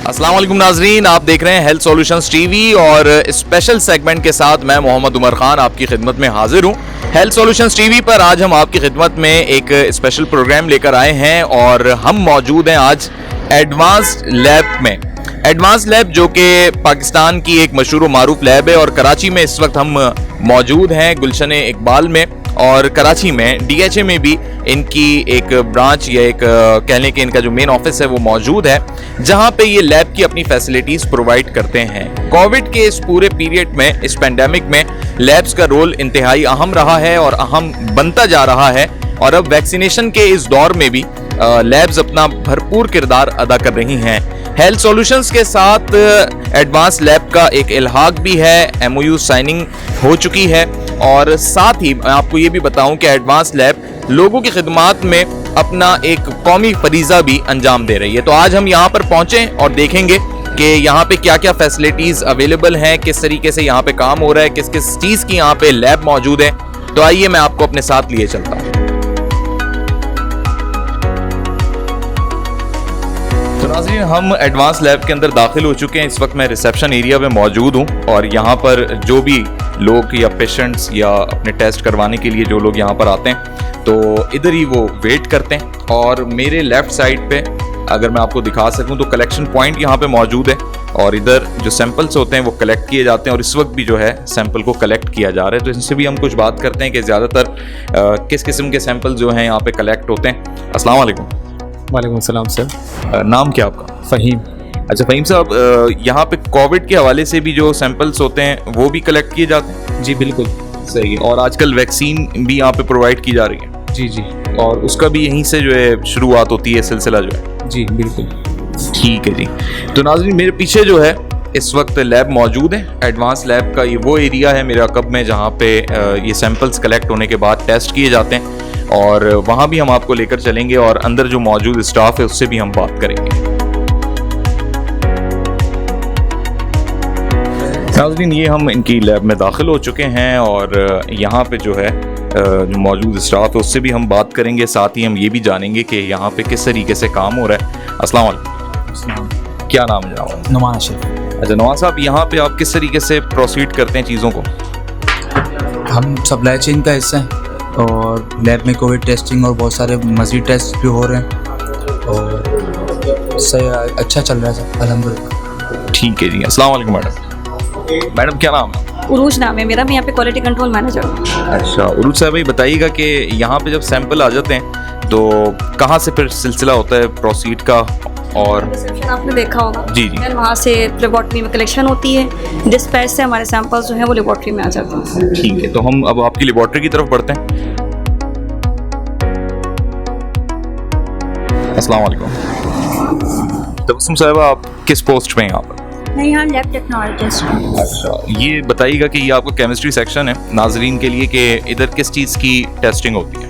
अस्सलाम वालेकुम नाजरीन, आप देख रहे हैं हेल्थ सॉल्यूशंस टीवी और स्पेशल सेगमेंट के साथ मैं मोहम्मद उमर खान आपकी खिदमत में हाजिर हूं। हेल्थ सॉल्यूशंस टीवी पर आज हम आपकी खिदमत में एक स्पेशल प्रोग्राम लेकर आए हैं और हम मौजूद हैं आज एडवांस्ड लैब में। एडवांस लैब जो कि पाकिस्तान की एक मशहूर व मारूफ लैब है और कराची में इस वक्त हम मौजूद हैं गुलशन इकबाल में, और कराची में डीएचए में भी इनकी एक ब्रांच या एक कह लें कि इनका जो मेन ऑफिस है वो मौजूद है, जहां पे ये लैब की अपनी फैसिलिटीज प्रोवाइड करते हैं। कोविड के इस पूरे पीरियड में, इस पेंडेमिक में लैब्स का रोल इंतहाई अहम रहा है और अहम बनता जा रहा है, और अब वैक्सीनेशन के इस दौर में भी लैब्स अपना भरपूर किरदार अदा कर रही हैं। हेल्थ सॉल्यूशंस के साथ एडवांस लैब का एक इल्हाक भी है, एमओयू साइनिंग हो चुकी है, और साथ ही मैं आपको ये भी बताऊं कि एडवांस लैब लोगों की खिदमत में अपना एक कौमी फरीज़ा भी अंजाम दे रही है। तो आज हम यहाँ पर पहुँचे और देखेंगे कि यहाँ पे क्या क्या फैसिलिटीज़ अवेलेबल हैं, किस तरीके से यहाँ पे काम हो रहा है, किस किस चीज़ की यहाँ पे लैब मौजूद है। तो आइए मैं आपको अपने साथ लिए चलता हूँ। तो नाज़रीन, हम एडवांस लैब के अंदर दाखिल हो चुके हैं। इस वक्त मैं रिसेप्शन एरिया में मौजूद हूँ और यहाँ पर जो भी लोग या पेशेंट्स या अपने टेस्ट करवाने के लिए जो लोग यहाँ पर आते हैं तो इधर ही वो वेट करते हैं। और मेरे लेफ़्ट साइड पे अगर मैं आपको दिखा सकूँ तो कलेक्शन पॉइंट यहाँ पे मौजूद है और इधर जो सैंपल्स होते हैं वो कलेक्ट किए जाते हैं, और इस वक्त भी जो है सैंपल को कलेक्ट किया जा रहा है। तो इनसे भी हम कुछ बात करते हैं कि ज़्यादातर किस किस्म के सैंपल जो हैं यहाँ पे कलेक्ट होते हैं। अस्सलाम वालेकुम। वालेकुम सलाम सर। नाम क्या आपका? फ़हीम। अच्छा फ़हीम साहब, यहाँ पे कोविड के हवाले से भी जो सैंपल्स होते हैं वो भी कलेक्ट किए जाते हैं? जी बिल्कुल सही है। और आजकल वैक्सीन भी यहाँ पे प्रोवाइड की जा रही है? जी जी और उसका भी यहीं से जो है शुरुआत होती है, सिलसिला जो है? जी बिल्कुल ठीक है जी। तो नाज़रीन, मेरे पीछे जो है इस वक्त लैब मौजूद है। एडवांस लैब का ये वो एरिया है मेरे अकब में जहाँ पे ये सैंपल्स कलेक्ट होने के बाद टेस्ट किए जाते हैं, और वहाँ भी हम आपको लेकर चलेंगे और अंदर जो मौजूद स्टाफ है उससे भी हम बात करेंगे। नाज़रीन, ये हम इनकी लैब में दाखिल हो चुके हैं और यहाँ पे जो है जो मौजूद स्टाफ है उससे भी हम बात करेंगे। साथ ही हम ये भी जानेंगे कि यहाँ पे किस तरीके से काम हो रहा है। अस्सलाम वालेकुम। क्या नाम है जनाब? नुमान शेख। अच्छा नुमान साहब, यहाँ पे आप किस तरीके से प्रोसीड करते हैं चीज़ों को? हम सप्लाई चेन का हिस्सा हैं और लैब में कोविड टेस्टिंग और बहुत सारे मज़ीद टेस्ट भी हो रहे हैं और सही अच्छा चल रहा है सर, अल्हम्दुलिल्लाह। ठीक है जी। अस्सलाम वालेकुम मैडम। मैडम क्या नाम है? उरूज नाम है मेरा, मैं यहाँ पे क्वालिटी कंट्रोल मैनेजर हूँ। अच्छा उरूज साहब, भाई बताइएगा कि यहाँ पे जब सैंपल आ जाते हैं तो कहाँ से फिर सिलसिला होता है प्रोसीड का? और रिसेप्शन आपने देखा होगा जी जी। फिर वहाँ से लेबॉर्ट्री में कलेक्शन होती है, डिस्पैच से हमारे सैंपल्स जो हैं वो लेबॉर्ट्री में आ जाते हैं। ठीक है, तो हम अब आपकी लेबॉर्ट्री की तरफ बढ़ते हैं। अस्सलाम वालेकुम। तबस्सुम साहिबा, आप किस पोस्ट पे हैं यहाँ पर? मैं यहाँ लैब टेक्नोलॉजिस्ट हूँ। अच्छा, ये बताइएगा कि ये आपका केमिस्ट्री सेक्शन है नाजरीन के लिए, कि इधर किस चीज़ की टेस्टिंग होती है?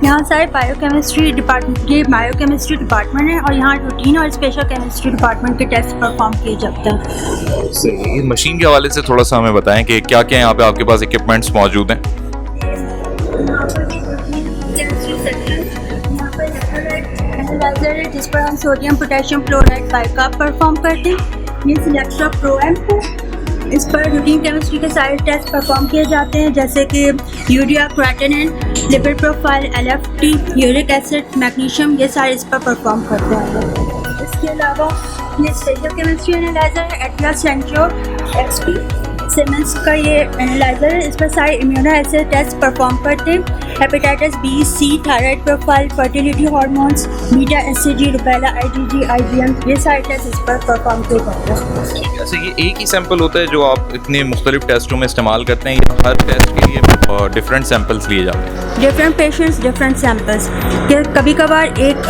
यहाँ सारे बायोकेमिस्ट्री डिपार्टमेंट, ये बायोकेमिस्ट्री डिपार्टमेंट है और यहाँ रूटीन और स्पेशल केमिस्ट्री डिपार्टमेंट के टेस्ट परफॉर्म किए जाते हैं। सही। मशीन के हवाले से थोड़ा सा हमें बताएं कि क्या क्या यहाँ पे आपके पास इक्विपमेंट्स मौजूद हैं? केमिस्ट्री सेक्शन, यहाँ पर एनालाइजर है जिस पर हम sodium potassium chloride bicarb perform करते हैं। ये सिलेक्ट्रा प्रो एम्प है, इस पर रूटीन केमिस्ट्री के सारे टेस्ट परफॉर्म किए जाते हैं जैसे कि urea, creatinine, lipid profile, LFT, uric acid, magnesium, ये सारे इस पर परफॉर्म करते हैं। इसके अलावा ये स्पेशल केमिस्ट्री एनालाइजर है, एटलस सेंट्योर XP सीमेंस का ये एनालाइजर है, इस पर सारे इम्यूनो एसिड टेस्ट परफॉर्म करते हैं। Hepatitis B, C, thyroid profile, fertility hormones, beta SCG, rubella, IgG, IgM, ये सारे टेस्ट इस पर परफॉर्म किए जाते हैं। अच्छा, ये एक ही सैंपल होता है जो आप इतने मुख्तलिफ टेस्टों में इस्तेमाल करते हैं, या हर टेस्ट के लिए डिफरेंट सैंपल्स लिए जाते हैं? डिफरेंट पेशेंट्स डिफरेंट सैंपल्स, कभी कभार एक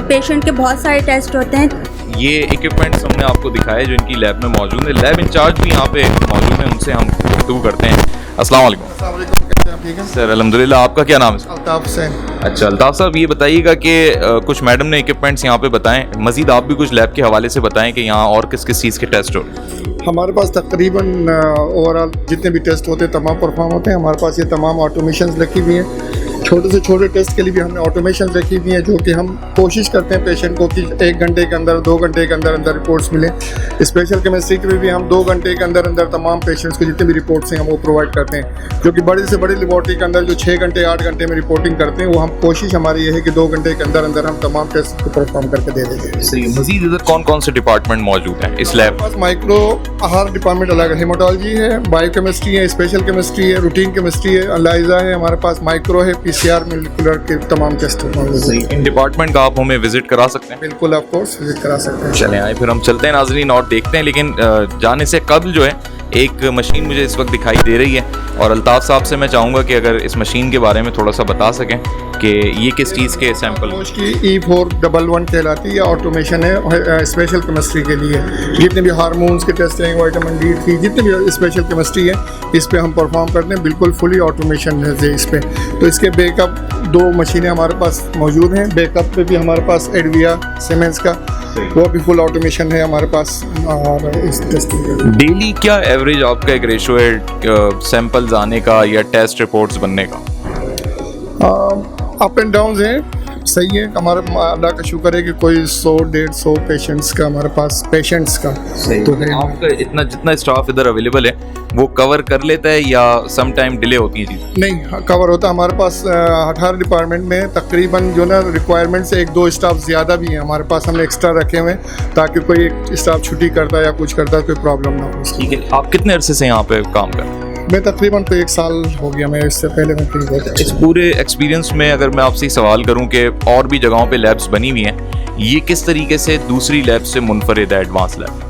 पेशेंट के बहुत सारे टेस्ट होते हैं। ये इक्विपमेंट्स हमने आपको दिखाए जो इनकी लैब में मौजूद है। लैब इंचार्ज भी यहाँ पे मौजूद हैं, उनसे हम गुफ्तगू करते हैं। अस्सलाम वालेकुम। ठीक है सर अल्हम्दुलिल्लाह। आपका क्या नाम है? अल्ताफ हुसैन। अच्छा अल्ताफ साहब, ये बताइएगा कि कुछ मैडम ने इक्विपमेंट्स यहाँ पे बताएं, मजीद आप भी कुछ लैब के हवाले से बताएं कि यहाँ और किस किस चीज़ के टेस्ट हो रहे हैं? हमारे पास तकरीबन ओवरऑल जितने भी टेस्ट होते हैं तमाम परफॉर्म होते हैं। हमारे पास ये तमाम ऑटोमेशन लगी हुई है। छोटे से छोटे टेस्ट के लिए भी हमने ऑटोमेशन रखी हुई है, जो कि हम कोशिश करते हैं पेशेंट को कि 1 घंटे के अंदर 2 घंटे के अंदर अंदर रिपोर्ट्स मिले। स्पेशल केमिस्ट्री के भी हम 2 घंटे के अंदर अंदर तमाम पेशेंट्स को जितने भी रिपोर्ट्स हैं हम वो प्रोवाइड करते हैं, जो कि बड़ी से बड़ी लेबॉर्ट्री के अंदर जो 6 घंटे 8 घंटे में रिपोर्टिंग करते हैं, वो हम कोशिश हमारी ये है कि 2 घंटे के अंदर अंदर हम तमाम टेस्ट को परफॉर्म करके दे देंगे। सही। मजीद इधर कौन कौन से डिपार्टमेंट मौजूद हैं इस लैब? पास माइक्रो हर डिपार्टमेंट अलग है, हेमाटोलॉजी है, बायोकेमिस्ट्री है, स्पेशल केमिस्ट्री है, रूटीन केमिस्ट्री है, एनालाइजा है, हमारे पास माइक्रो है, पीसीआर मॉलिक्यूलर के तमाम टेस्ट हैं। इन डिपार्टमेंट का आप हमें विजिट करा सकते हैं? बिल्कुल, ऑफ कोर्स विजिट करा सकते हैं। चलें आए फिर हम चलते हैं नाज़रीन और देखते हैं, लेकिन जाने से कबल जो है एक मशीन मुझे इस वक्त दिखाई दे रही है और अल्ताफ़ साहब से मैं चाहूँगा कि अगर इस मशीन के बारे में थोड़ा सा बता सकें कि ये किस चीज़ के सैंपल। की E411 कहलाती है, ऑटोमेशन है स्पेशल केमिस्ट्री के लिए। जितने भी हार्मोन्स के टेस्ट हैं, विटामिन D3, जितने भी स्पेशल केमिस्ट्री है इस पे हम परफॉर्म करते हैं, बिल्कुल फुली ऑटोमेशन है इस पे। तो इसके बैकअप 2 मशीनें हमारे पास मौजूद हैं। बैकअप पे भी हमारे पास एडविया सीमेंस का, वो भी फुल ऑटोमेशन है हमारे पास। और इस टेस्टिंग डेली क्या एवरेज आपका एक रेशो है सैंपल्स आने का या टेस्ट रिपोर्ट्स बनने का? अप एंड डाउन है, सही है। हमारे अल्लाह का शुक्र है कि कोई 100-150 पेशेंट्स का हमारे पास तो है। आपका इतना जितना स्टाफ इधर अवेलेबल है वो कवर कर लेता है या सम टाइम डिले होती है चीज़ें? नहीं, कवर होता है हमारे पास। हर डिपार्टमेंट में तकरीबन जो ना रिक्वायरमेंट से 1-2 स्टाफ ज़्यादा भी हैं हमारे पास, हमने एक्स्ट्रा रखे हुए हैं ताकि कोई एक स्टाफ छुट्टी करता है या कुछ करता है कोई प्रॉब्लम ना हो। ठीक है। आप कितने अरसे से यहाँ पे काम कर रहे हैं? मैं तकरीबन तो 1 साल हो गया, मैं इससे पहले मैं कहीं बहुत इस पूरे एक्सपीरियंस में अगर मैं आपसे सवाल करूं कि और भी जगहों पे लैब्स बनी हुई हैं, ये किस तरीके से दूसरी लैब से मुनफरिद है एडवांस लैब?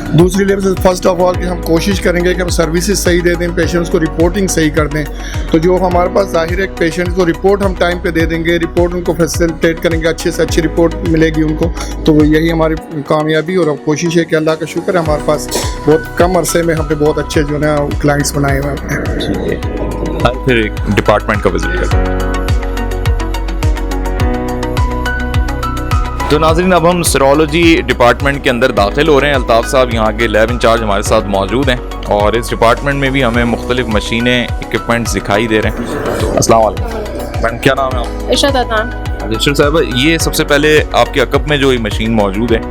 दूसरी लेवल से फर्स्ट ऑफ ऑल कि हम कोशिश करेंगे कि हम सर्विसेज सही दे दें, पेशेंट्स को रिपोर्टिंग सही कर दें। तो जो हमारे पास ज़ाहिर है पेशेंट को रिपोर्ट हम टाइम पे दे देंगे, रिपोर्ट उनको फैसिलिटेट करेंगे, अच्छे से अच्छी रिपोर्ट मिलेगी उनको। तो यही हमारी कामयाबी और कोशिश है कि अल्लाह का शुक्र है हमारे पास बहुत कम अरसे में हमने बहुत अच्छे जो है क्लाइंट्स बनाए हुए हैं। फिर एक डिपार्टमेंट का विजिट करते हैं। तो नाज़रीन अब हम सीरोलॉजी डिपार्टमेंट के अंदर दाखिल हो रहे हैं। अल्ताफ़ साहब यहाँ के लैब इंचार्ज हमारे साथ मौजूद हैं और इस डिपार्टमेंट में भी हमें मुख्तलिफ मशीनें इक्विपमेंट्स दिखाई दे रहे हैं। तो अस्सलाम वालेकुम मैम, क्या नाम है आपका? इरशाद अदनान। इरशाद साहब, ये सबसे पहले आपके अकब में जो ये मशीन मौजूद है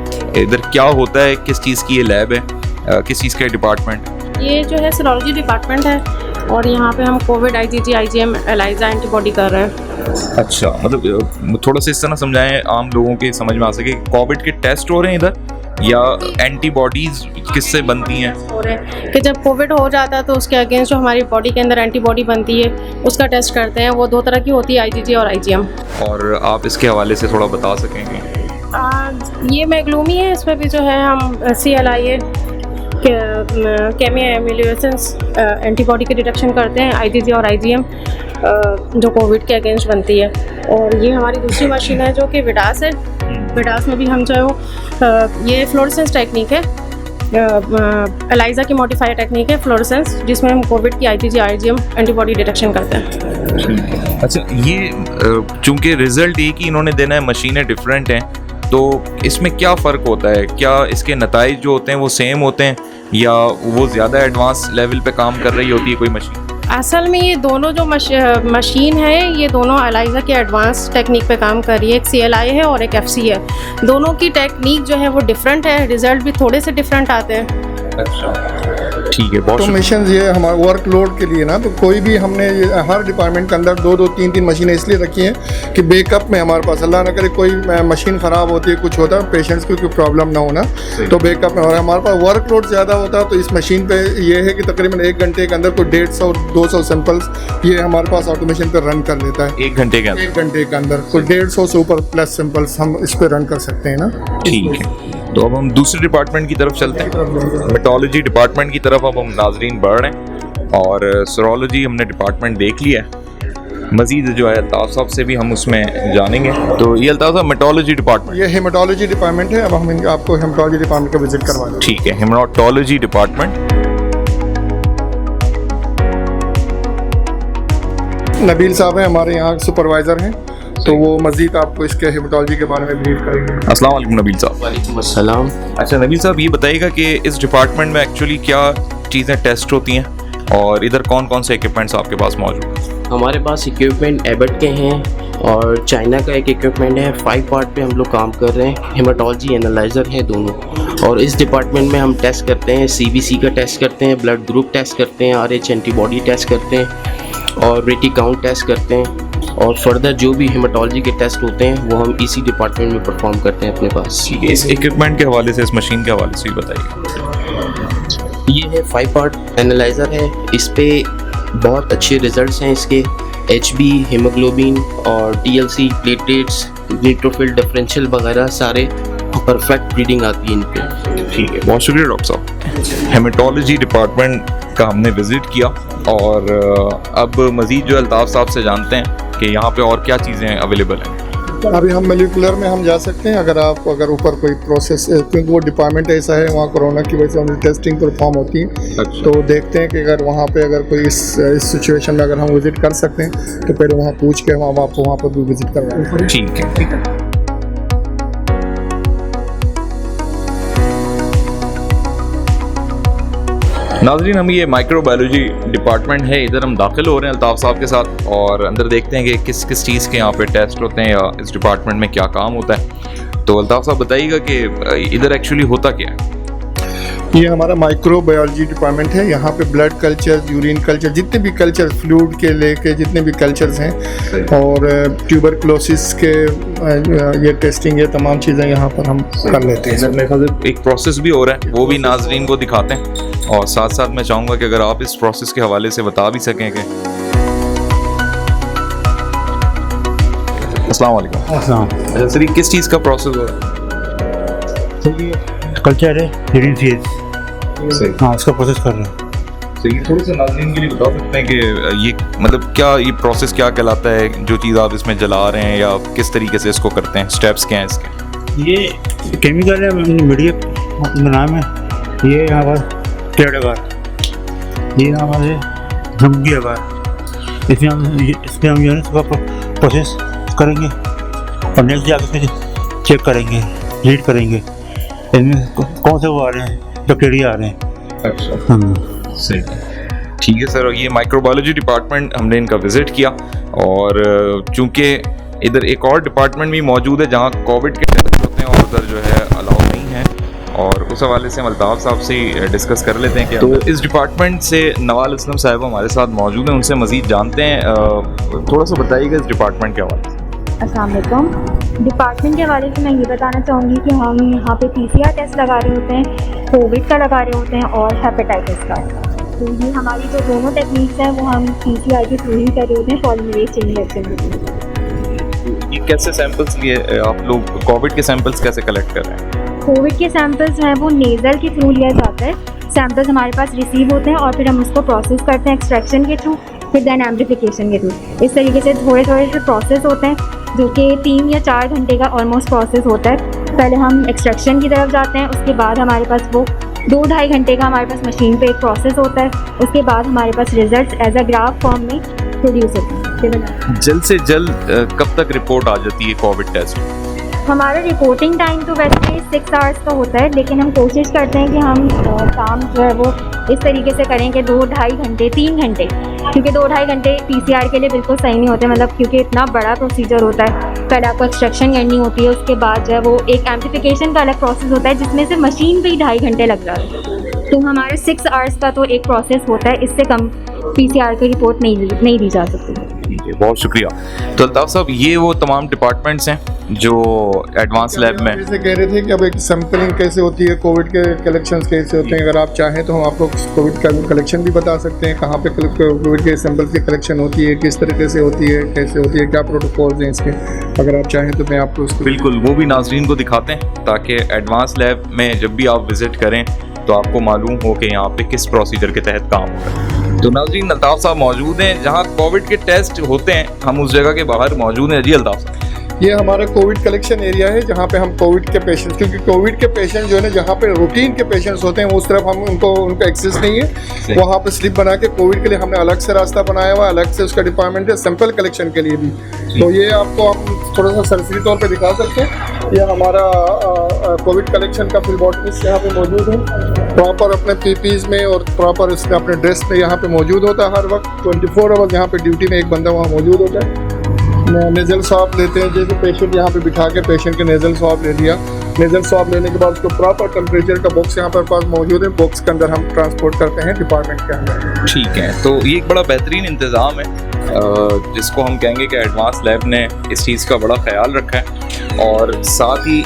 इधर क्या होता है, किस चीज़ की ये लैब है, किस चीज़ का डिपार्टमेंट? ये जो है सीरोलॉजी डिपार्टमेंट है और यहाँ पे हम Covid, IgG, IgM, ELISA antibody कर रहे हैं। अच्छा, मतलब थोड़ा सा इस तरह समझाएं आम लोगों के समझ में आ सके, कोविड के टेस्ट हो रहे हैं इधर या एंटीबॉडीज किससे बनती हैं? हो रहे हैं कि जब कोविड हो जाता है तो उसके अगेंस्ट जो हमारी बॉडी के अंदर एंटीबॉडी बनती है उसका टेस्ट करते हैं। वो 2 तरह की होती है, IgG और IgM। और आप इसके हवाले से थोड़ा बता सकेंगे? ये मैग्लूमी है, इसमें भी जो है हम CLIA केमिया एम्यूलेसेंस एंटीबॉडी की डिटेक्शन करते हैं, IgG और IgM जो कोविड के अगेंस्ट बनती है। और ये हमारी दूसरी मशीन है जो कि विडास है। विडास में भी हम जो है वो ये फ्लोरेसेंस टेक्निक है, एलाइजा की मॉडिफाइड टेक्निक है फ्लोरेसेंस, जिसमें हम कोविड की IgG IgM एंटीबॉडी डिटेक्शन करते हैं। अच्छा, ये चूँकि रिजल्ट एक ही इन्होंने देना है, मशीनें डिफरेंट हैं, तो इसमें क्या फ़र्क होता है? क्या इसके नताइज जो होते हैं वो सेम होते हैं या वो ज़्यादा एडवांस लेवल पे काम कर रही होती है कोई मशीन? असल में ये दोनों जो मशीन है ये दोनों एलाइजा के एडवांस टेक्निक पे काम कर रही है। एक CLI है और एक FC है। दोनों की टेक्निक जो है वो डिफरेंट है, रिजल्ट भी थोड़े से डिफरेंट आते हैं। अच्छा, ठीक है। बहुत ऑटोमेशन ये हमारे वर्कलोड के लिए ना, तो कोई भी हमने हर डिपार्टमेंट के अंदर 2-2, 3-3 मशीनें इसलिए रखी हैं कि बैकअप में हमारे पास अल्लाह ना करे कोई मशीन ख़राब होती है, कुछ होता है, पेशेंट्स को कोई प्रॉब्लम ना होना, तो बैकअप में। और हमारे पास वर्कलोड ज़्यादा होता है तो इस मशीन पे ये है कि तकरीबन 1 घंटे के अंदर कोई 150-200 सैंपल्स ये हमारे पास ऑटोमेशन पर रन कर लेता है। 1 घंटे के अंदर? 1 घंटे के अंदर कोई 150 से ऊपर प्लस सैंपल्स हम इस पर रन कर सकते हैं ना। ठीक है, तो अब हम दूसरे डिपार्टमेंट की तरफ चलते हैं, मेटोलॉजी डिपार्टमेंट की तरफ अब हम नाजरीन बढ़ रहे हैं। और सीरोलॉजी हमने डिपार्टमेंट देख लिया है, मजीद जो है अल्ताफ़ साहब से भी हम उसमें जानेंगे। तो ये अल्ताफ़ साहब मेटोलॉजी डिपार्टमेंट, ये हेमाटोलॉजी डिपार्टमेंट है। अब हम आपको हेमाटोलॉजी डिपार्टमेंट का विजिट करवाएंगे। ठीक है, हेमाटोलॉजी डिपार्टमेंट। नबील साहब हैं हमारे यहाँ सुपरवाइज़र हैं, तो वो मज़ीद आपको इसके हेमाटोलॉजी के बारे में ब्रीफ करेंगे। अस्सलाम वालेकुम नबील साहब। वालेकुम अस्सलाम। अच्छा नबील साहब, ये बताइएगा कि इस डिपार्टमेंट में एक्चुअली क्या चीज़ें टेस्ट होती हैं और इधर कौन कौन से इक्विपमेंट्स आपके पास मौजूद हैं? हमारे पास इक्विपमेंट एबट के हैं और चाइना का एक इक्विपमेंट है। 5 पार्ट पे हम लोग काम कर रहे हैं। हेमाटोलॉजी एनालाइज़र है दोनों, और इस डिपार्टमेंट में हम टेस्ट करते हैं, CBC का टेस्ट करते हैं, ब्लड ग्रुप टेस्ट करते हैं, RH एंटीबॉडी टेस्ट करते हैं और रेटी काउंट टेस्ट करते हैं, और फर्दर जो भी हेमाटोलॉजी के टेस्ट होते हैं वो हम इसी डिपार्टमेंट में परफॉर्म करते हैं अपने पास। इस इक्विपमेंट के हवाले से, इस मशीन के हवाले से भी बताइए। ये है 5 पार्ट एनालाइज़र है। इस पे बहुत अच्छे रिजल्ट्स हैं इसके। HB, हीमोग्लोबिन और TLC, प्लेटलेट्स, न्यूट्रोफिल डिफरेंशियल वगैरह सारे परफेक्ट रीडिंग आती है इन पे। ठीक है, बहुत शुक्रिया डॉक्टर साहब। हेमाटोलॉजी डिपार्टमेंट का हमने विज़िट किया और अब मज़ीद जो अल्ताफ़ साहब से जानते हैं कि यहाँ पे और क्या चीज़ें अवेलेबल हैं। अभी हम मोलिकुलर में हम जा सकते हैं अगर ऊपर कोई प्रोसेस, क्योंकि वो डिपार्टमेंट ऐसा है, वहाँ कोरोना की वजह से हमारी टेस्टिंग परफॉर्म होती है। तो देखते हैं कि अगर वहाँ पे अगर कोई इस सिचुएशन में अगर हम विज़िट कर सकते हैं तो पहले वहाँ पूछ के हम आपको वहाँ पर भी विज़िट करवाएंगे। ठीक है, ठीक है। नाज़रीन, हम ये माइक्रोबायोलॉजी डिपार्टमेंट है, इधर हम दाखिल हो रहे हैं अल्ताफ़ साहब के साथ और अंदर देखते हैं कि किस किस चीज़ के यहाँ पे टेस्ट होते हैं या इस डिपार्टमेंट में क्या काम होता है। तो अल्ताफ़ साहब बताइएगा कि इधर एक्चुअली होता क्या है। ये हमारा माइक्रोबायोलॉजी डिपार्टमेंट है। यहाँ पे ब्लड कल्चर, यूरिन कल्चर, जितने भी कल्चर फ्लूइड के लेके जितने भी कल्चर्स हैं और ट्यूबरक्लोसिस के ये टेस्टिंग, ये तमाम चीज़ें यहाँ पर हम कर लेते हैं। मेरे ख्याल से एक प्रोसेस भी हो रहा है, वो भी नाज़रीन को दिखाते हैं और साथ साथ मैं चाहूँगा कि अगर आप इस प्रोसेस के हवाले से बता भी सकें कि। अस्सलाम वालेकुम। अच्छा सर, किस चीज़ का प्रोसेस हो रहा है? कल्चर है यूरिन फेज। हाँ, इसका प्रोसेस कर रहे हैं। तो ये थोड़ा सा नाज़रीन के लिए बता सकते हैं कि ये मतलब क्या ये प्रोसेस क्या कहलाता है, जो चीज़ आप इसमें जला रहे हैं या किस तरीके से इसको करते हैं, स्टेप्स क्या हैं इसके? ये केमिकल है, मीडिया नाम है। ये यहाँ पर क्लेड अगार, ये हमारे जमगी अगार, इसमें हम जो है इसका प्रोसेस करेंगे और नेक्स्ट जाकर चेक करेंगे, रीड करेंगे इनमें कौन से वो आ रहे हैं, बैक्टीरिया आ रहे हैं। अच्छा, सही, ठीक है सर। ये माइक्रोबायोलॉजी डिपार्टमेंट हमने इनका विज़िट किया और चूँकि इधर एक और डिपार्टमेंट भी मौजूद है जहाँ कोविड के टेस्ट होते हैं और उधर जो है अलाउ नहीं है, और उस हवाले से हम अल्ताफ़ साहब से ही डिस्कस कर लेते हैं कि तो इस डिपार्टमेंट से नवाल असलम साहब हमारे साथ मौजूद हैं, उनसे मज़ीद जानते हैं। थोड़ा सा बताइएगा इस डिपार्टमेंट के हवाले से। अस्सलाम वालेकुम। डिपार्टमेंट के हवाले से मैं ये बताना चाहूँगी कि हम यहाँ पे PCR टेस्ट लगा रहे होते हैं, कोविड का लगा रहे होते हैं और हेपेटाइटिस का। तो ये हमारी जो दोनों टेक्निक्स हैं वो हम PCR के थ्रू ही कर रहे होते हैं, पॉलीमरेज चेन रिएक्शन के थ्रू। ये कैसे सैंपल्स लिए आप लोग कोविड के सैंपल्स कैसे कलेक्ट कर रहे हैं? कोविड के सैंपल्स हैं वो नेज़ल के थ्रू लिया जाता है। सैंपल्स हमारे पास रिसीव होते हैं और फिर हम उसको प्रोसेस करते हैं एक्सट्रैक्शन के थ्रू, फिर दैन एम्प्लीफिकेशन के थ्रू। इस तरीके से थोड़े थोड़े से प्रोसेस होते हैं जो कि 3 या 4 घंटे का ऑलमोस्ट प्रोसेस होता है। पहले हम एक्सट्रैक्शन की तरफ जाते हैं, उसके बाद हमारे पास वो 2-2.5 घंटे का हमारे पास मशीन पे एक प्रोसेस होता है। उसके बाद हमारे पास results as a graph form में प्रोड्यूस होते हैं। जल्द से जल्द कब तक रिपोर्ट आ जाती है कोविड टेस्ट? हमारा रिपोर्टिंग टाइम तो वैसे 6 आवर्स का होता है, लेकिन हम कोशिश करते हैं कि हम काम जो है वो इस तरीके से करें कि 2-2.5 घंटे, 3 घंटे, क्योंकि 2-2.5 घंटे PCR के लिए बिल्कुल सही नहीं होते, मतलब क्योंकि इतना बड़ा प्रोसीजर होता है। पहले आपको एक्सट्रैक्शन करनी होती है, उसके बाद जो है वो एक एम्प्लीफिकेशन का अलग प्रोसेस होता है जिसमें से मशीन पे ही 2.5 घंटे लग जाते हैं। तो हमारे 6 आवर्स का तो एक प्रोसेस होता है, इससे कम PCR की रिपोर्ट नहीं दी जा सकती। ठीक है, बहुत शुक्रिया। तो अल्ताफ़ साहब, ये वो तमाम डिपार्टमेंट्स हैं जो एडवांस लैब में जैसे कह रहे थे कि अब एक सैम्पलिंग कैसे होती है, कोविड के कलेक्शंस कैसे होते हैं। अगर आप चाहें तो हम आपको कोविड का कलेक्शन भी बता सकते हैं, कहाँ पे कोविड के सैंपल की कलेक्शन होती है, किस तरीके से होती है, कैसे होती है, क्या प्रोटोकॉल्स हैं इसके। अगर आप चाहें तो मैं आपको उसको बिल्कुल वो भी नाजरीन को दिखाते हैं ताकि एडवांस लैब में जब भी आप विज़िट करें तो आपको मालूम हो कि यहाँ पे किस प्रोसीजर के तहत काम हो रहा है। तो नाजरीन, अल्ताफ़ साहब मौजूद हैं जहाँ कोविड के टेस्ट होते हैं, हम उस जगह के बाहर मौजूद हैं। जी अल्ताफ़ साहब, ये हमारा कोविड कलेक्शन एरिया है जहाँ पे हम कोविड के पेशेंट्स, क्योंकि कोविड के पेशेंट जो है ना जहाँ पे रूटीन के पेशेंट्स होते हैं वो उस तरफ हम उनका एक्सेस नहीं है। वहाँ पे स्लिप बना के कोविड के लिए हमने अलग से रास्ता बनाया हुआ, अलग से उसका डिपार्टमेंट है सैंपल कलेक्शन के लिए भी। तो ये आपको हम थोड़ा सा सरसरी तौर पे दिखा सकते हैं। ये हमारा कोविड कलेक्शन का फिलबॉटमिस्ट यहाँ पे मौजूद है, प्रॉपर अपने पीपीज में और प्रॉपर इसके अपने ड्रेस में यहाँ पे मौजूद होता है हर वक्त 24 आवर्स यहाँ पे ड्यूटी में एक बंदा वहाँ मौजूद होता है। नेज़ल स्वाब लेते हैं, जैसे पेशेंट यहाँ पे बिठा के पेशेंट के नेज़ल स्वाब ले लिया, नेज़ल स्वाब लेने के बाद उसको प्रॉपर टेम्परेचर का बॉक्स यहाँ पर पास मौजूद है, बॉक्स के अंदर हम ट्रांसपोर्ट करते हैं डिपार्टमेंट के अंदर। ठीक है, तो ये एक बड़ा बेहतरीन इंतज़ाम है जिसको हम कहेंगे कि एडवांस लैब ने इस चीज़ का बड़ा ख्याल रखा है, और साथ ही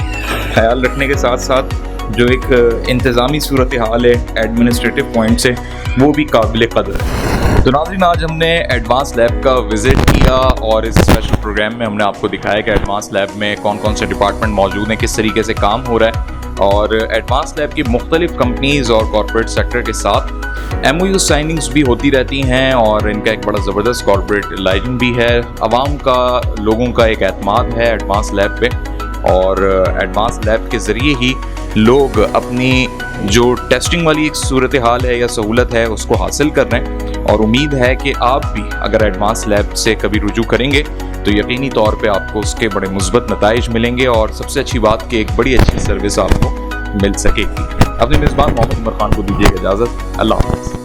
ख्याल रखने के साथ साथ जो एक इंतज़ामी सूरत हाल है एडमिनिस्ट्रेटिव पॉइंट से, वो भी काबिल कदर है। तो नाज़रीन, आज हमने एडवांस लैब का विज़िट किया और इस स्पेशल प्रोग्राम में हमने आपको दिखाया कि एडवांस लैब में कौन कौन से डिपार्टमेंट मौजूद हैं, किस तरीके से काम हो रहा है, और एडवांस लैब की मुख्तलिफ कंपनीज़ और कॉर्पोरेट सेक्टर के साथ MOU साइनिंग्स भी होती रहती हैं, और इनका एक बड़ा ज़बरदस्त कॉर्पोरेट लाइनिंग भी है। आवाम का, लोगों का एक एतमाद है एडवांस लैब पे, और एडवांस लैब के ज़रिए ही लोग अपनी जो टेस्टिंग वाली एक सूरत हाल है या सहूलत है उसको हासिल कर रहे हैं, और उम्मीद है कि आप भी अगर एडवांस लैब से कभी रुजू करेंगे तो यकीनी तौर पे आपको उसके बड़े मुस्बत नताइज मिलेंगे, और सबसे अच्छी बात कि एक बड़ी अच्छी सर्विस आपको मिल सकेगी। अपने मेज़बान मोहम्मद उमर खान को दीजिएगा इजाज़त। अल्लाह हाफ़िज़।